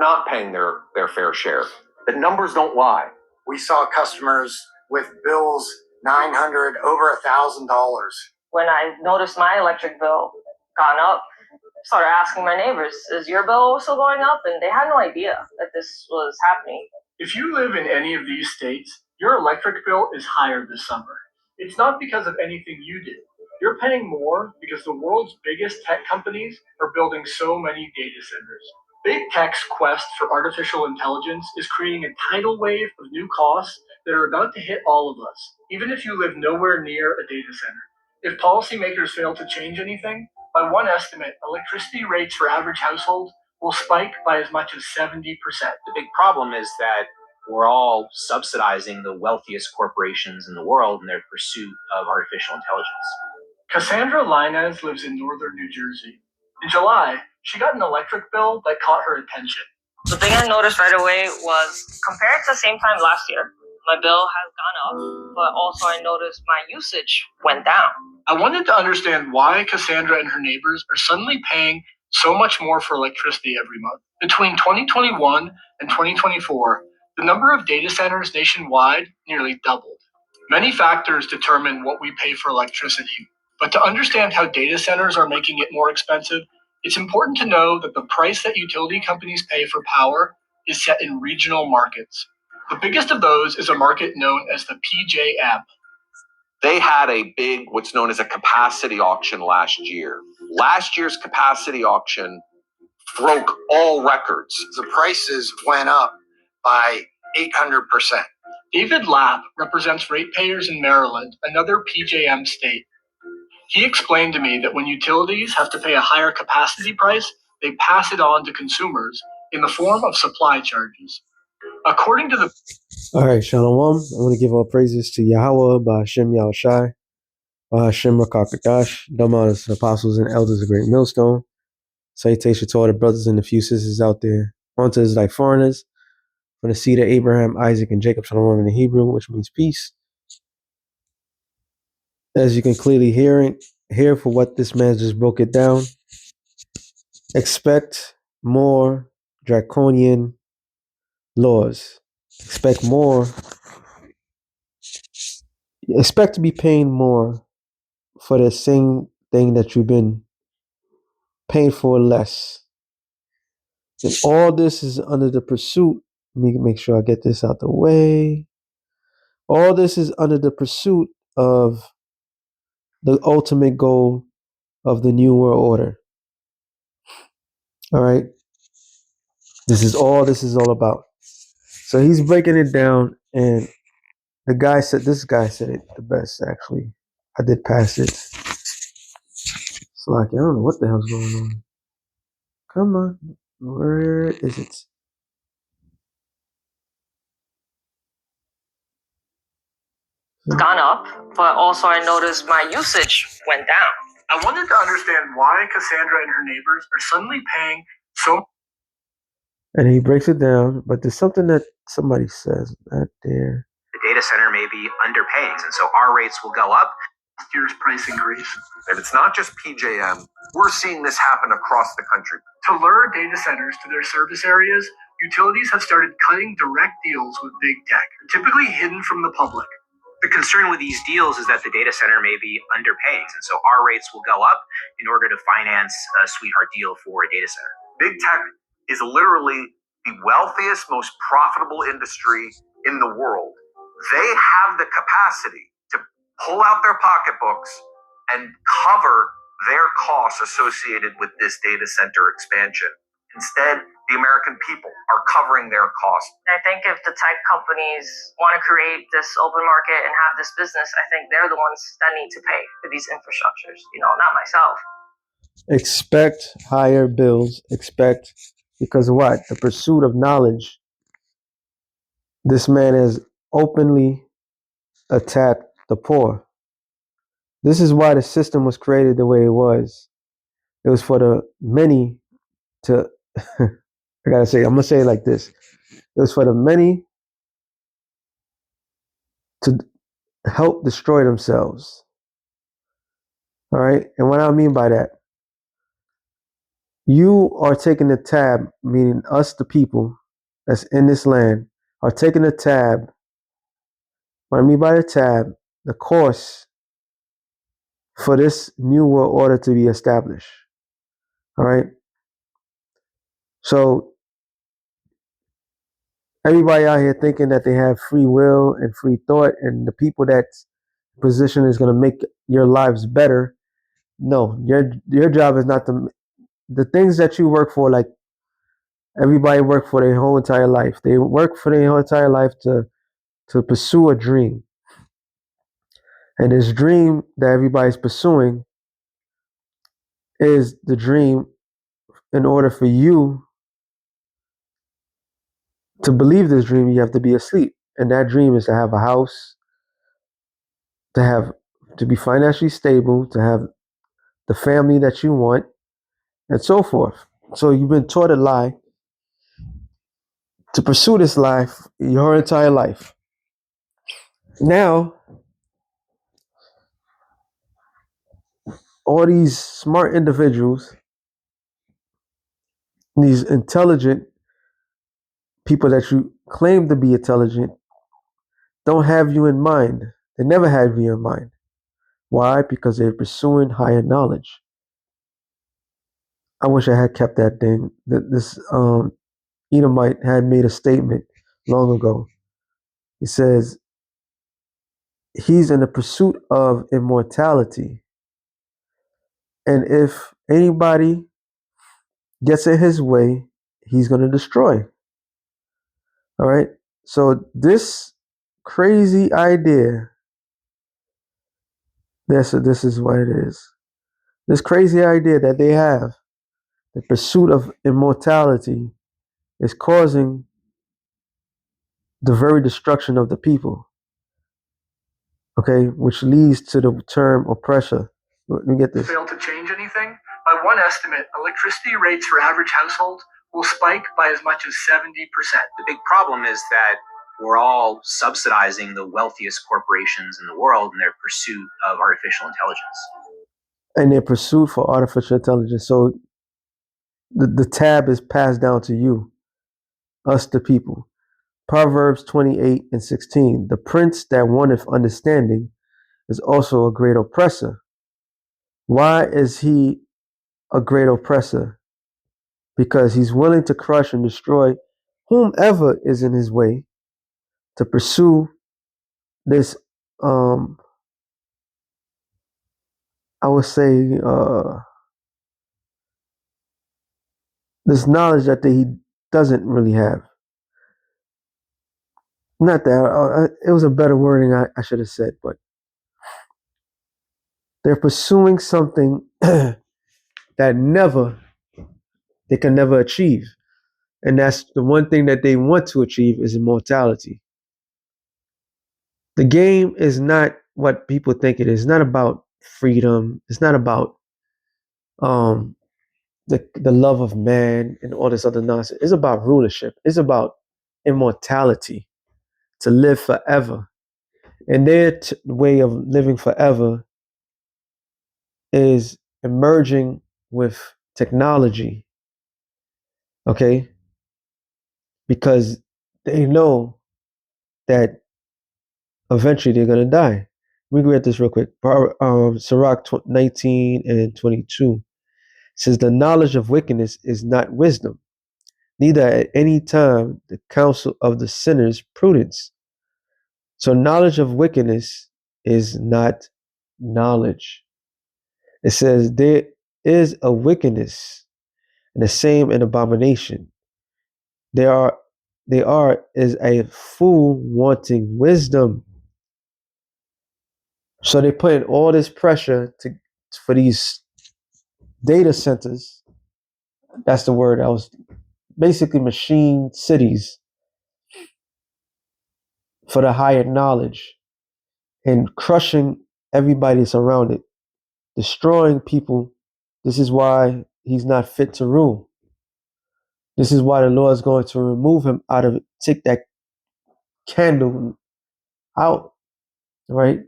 not paying their fair share. The numbers don't lie. We saw customers with bills $900, over $1,000. When I noticed my electric bill gone up, I started asking my neighbors, is your bill also going up? And they had no idea that this was happening. If you live in any of these states, your electric bill is higher this summer. It's not because of anything you do. You're paying more because the world's biggest tech companies are building so many data centers. Big tech's quest for artificial intelligence is creating a tidal wave of new costs that are about to hit all of us, even if you live nowhere near a data center. If policymakers fail to change anything, by one estimate, electricity rates for average households will spike by as much as 70%. The big problem is that we're all subsidizing the wealthiest corporations in the world in their pursuit of artificial intelligence. Cassandra Linez lives in northern New Jersey. In July, she got an electric bill that caught her attention. The thing I noticed right away was, compared to the same time last year, my bill has gone up, but also I noticed my usage went down. I wanted to understand why Cassandra and her neighbors are suddenly paying so much more for electricity every month. Between 2021 and 2024, the number of data centers nationwide nearly doubled. Many factors determine what we pay for electricity, but to understand how data centers are making it more expensive, it's important to know that the price that utility companies pay for power is set in regional markets. The biggest of those is a market known as the PJM. They had a big, what's known as a capacity auction last year. Last year's capacity auction broke all records. The prices went up by 800%. David Lapp represents ratepayers in Maryland, another PJM state. He explained to me that when utilities have to pay a higher capacity price, they pass it on to consumers in the form of supply charges. According to the... All right, Shalom. I want to give all praises to Yahweh, Ba'Hashem Yahushai, Ba'Hashem Rakakadash, dumb honest apostles and elders of Great Millstone. Salutation to all the brothers and a few sisters out there. On to like foreigners, from the seed of Abraham, Isaac, and Jacob, Shalom in the Hebrew, which means peace. As you can clearly hear for what this man just broke it down, expect more draconian laws. Expect to be paying more for the same thing that you've been paying for less. And all this is under the pursuit. Let me make sure I get this out the way. All this is under the pursuit of the ultimate goal of the New World Order. All right. This is all about. So he's breaking it down, and this guy said it the best, actually. I did pass it. So I don't know what the hell's going on. Come on. Where is it? It's gone up, but also I noticed my usage went down. I wanted to understand why Cassandra and her neighbors are suddenly paying so... And he breaks it down, but there's something that somebody says right there. The data center may be underpaying, and so our rates will go up. Last year's price increase. And it's not just PJM. We're seeing this happen across the country. To lure data centers to their service areas, utilities have started cutting direct deals with big tech, typically hidden from the public. The concern with these deals is that the data center may be underpaying, and so our rates will go up in order to finance a sweetheart deal for a data center. Big tech is literally the wealthiest, most profitable industry in the world. They have the capacity to pull out their pocketbooks and cover their costs associated with this data center expansion. Instead, the American people are covering their costs. I think if the tech companies want to create this open market and have this business, I think they're the ones that need to pay for these infrastructures, not myself. Expect higher bills. Because what? The pursuit of knowledge. This man has openly attacked the poor. This is why the system was created the way it was. It was for the many to... I'm going to say it like this. It was for the many to help destroy themselves. All right? And what I mean by that, You are taking the tab, meaning us, the people that's in this land, are taking the tab. What I mean by the tab, the course for this new world order to be established. All right. So everybody out here thinking that they have free will and free thought, and the people that's position is going to make your lives better. No, your job is not to the things that you work for. Like everybody work for their whole entire life. They work for their whole entire life to pursue a dream, and this dream that everybody's pursuing is the dream. In order for you to believe this dream, you have to be asleep, and that dream is to have a house, to be financially stable, to have the family that you want, and so forth. So you've been taught a lie to pursue this life your entire life. Now, all these smart individuals, these intelligent people that you claim to be intelligent, don't have you in mind. They never have you in mind. Why? Because they're pursuing higher knowledge. I wish I had kept that thing. This Edomite had made a statement long ago. He says he's in the pursuit of immortality. And if anybody gets in his way, he's going to destroy. All right. So this crazy idea, this is what it is. This crazy idea that they have, the pursuit of immortality, is causing the very destruction of the people. Okay, which leads to the term oppressor. Let me get this. Fail to change anything? By one estimate, electricity rates for average households will spike by as much as 70%. The big problem is that we're all subsidizing the wealthiest corporations in the world in their pursuit of artificial intelligence. And their pursuit for artificial intelligence. So the tab is passed down to you, us the people. Proverbs 28:16. The prince that wanteth understanding is also a great oppressor. Why is he a great oppressor? Because he's willing to crush and destroy whomever is in his way to pursue this, I would say, this knowledge that he doesn't really have. Not that, it was a better wording I should have said, but they're pursuing something that they can never achieve. And that's the one thing that they want to achieve is immortality. The game is not what people think it is. It's not about freedom. It's not about the love of man and all this other nonsense. It's about rulership. It's about immortality, to live forever. And their way of living forever is emerging with technology, okay? Because they know that eventually they're going to die. Let me read this real quick. Sirach 19:22 says, the knowledge of wickedness is not wisdom, neither at any time the counsel of the sinners prudence. So knowledge of wickedness is not knowledge. It says there is a wickedness and the same an abomination. They are is a fool wanting wisdom. So they put in all this pressure for these data centers. That's the word. I was basically machine cities for the higher knowledge and crushing everybody that's around it, destroying people. This is why he's not fit to rule. This is why the Lord is going to remove him out of it, take that candle out, right?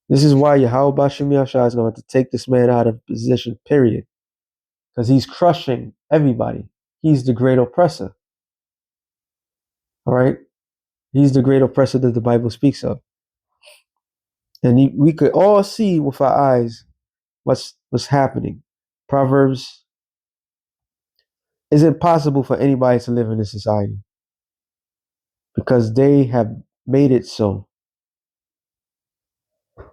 This is why Yahweh Bashim Yahshua is going to take this man out of position, period. because he's crushing everybody. He's the great oppressor. All right? He's the great oppressor that the Bible speaks of. And we could all see with our eyes what's happening. Proverbs, is it possible for anybody to live in this society? Because they have made it so.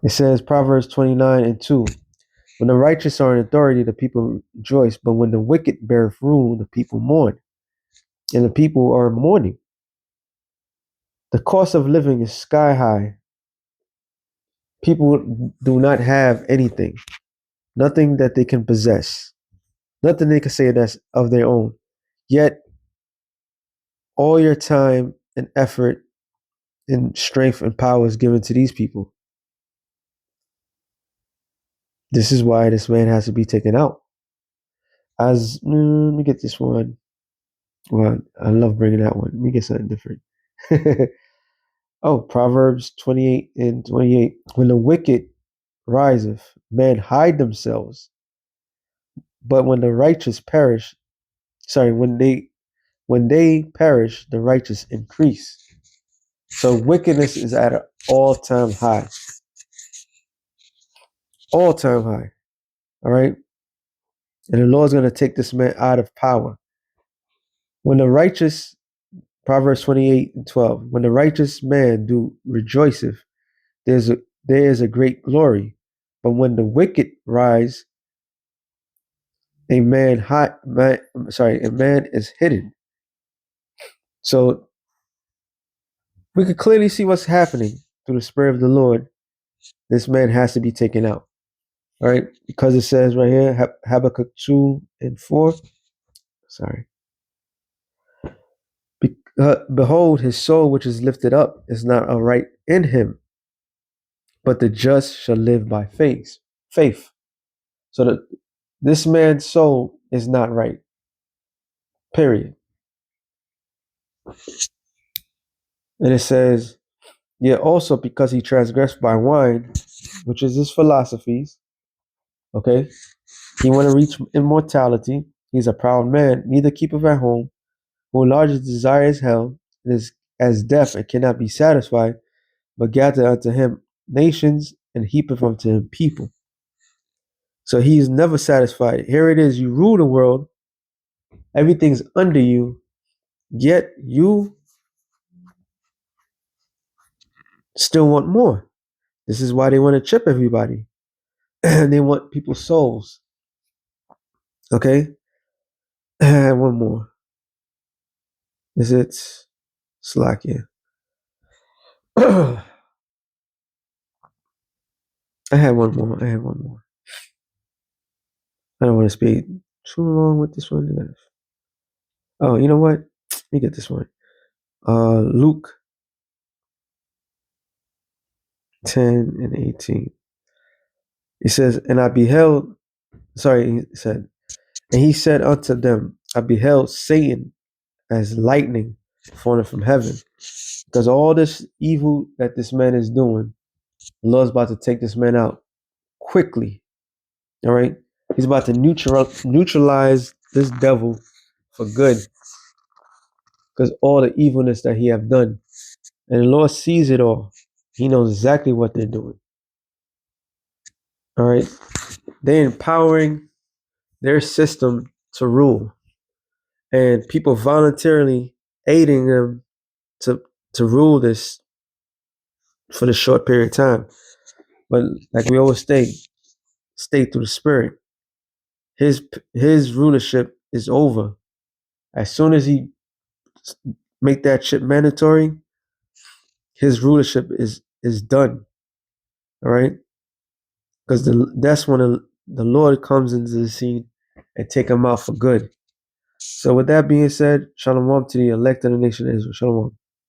It says, Proverbs 29:2, when the righteous are in authority, the people rejoice, but when the wicked beareth rule, the people mourn. And the people are mourning. The cost of living is sky high. People do not have anything, nothing that they can possess, nothing they can say that's of their own. Yet, all your time and effort and strength and power is given to these people. This is why this man has to be taken out. Let me get this one. Well, I love bringing that one. Let me get something different. Oh, Proverbs 28:28. When the wicked riseth, men hide themselves, but when the righteous perish, when they perish, the righteous increase. So wickedness is at an all-time high. All-time high. All right? And the Lord's going to take this man out of power. When the righteous, Proverbs 28:12, when the righteous man do rejoiceth, there is a great glory. But when the wicked rise, a man is hidden. So we could clearly see what's happening through the Spirit of the Lord. This man has to be taken out. All right, because it says right here, Habakkuk 2:4. Sorry. Behold, his soul which is lifted up is not upright in him, but the just shall live by faith. Faith. So that this man's soul is not right. Period. And it says, yet also because he transgressed by wine, which is his philosophies, okay, he want to reach immortality. He's a proud man, neither keepeth at home, who largest desire is hell, and is as deaf and cannot be satisfied, but gather unto him nations and heapeth unto him people. So he is never satisfied. Here it is, you rule the world, everything's under you, yet you still want more. This is why they want to chip everybody. They want people's souls. Okay? And one more. Is it Slovakia? I had one more. I don't want to speak too long with this one. Oh, you know what? Let me get this one. Luke 10:18. He says, and he said unto them, I beheld Satan as lightning falling from heaven. Because all this evil that this man is doing, the Lord's about to take this man out quickly. All right? He's about to neutralize this devil for good. Because all the evilness that he have done. And the Lord sees it all. He knows exactly what they're doing. All right? They're empowering their system to rule. And people voluntarily aiding them to rule this for the short period of time. But like we always stay through the Spirit. His rulership is over. As soon as he make that shit mandatory, his rulership is done. All right, because that's when the Lord comes into the scene and take him out for good. So with that being said, shalom to the elect of the nation of Israel. Shalom.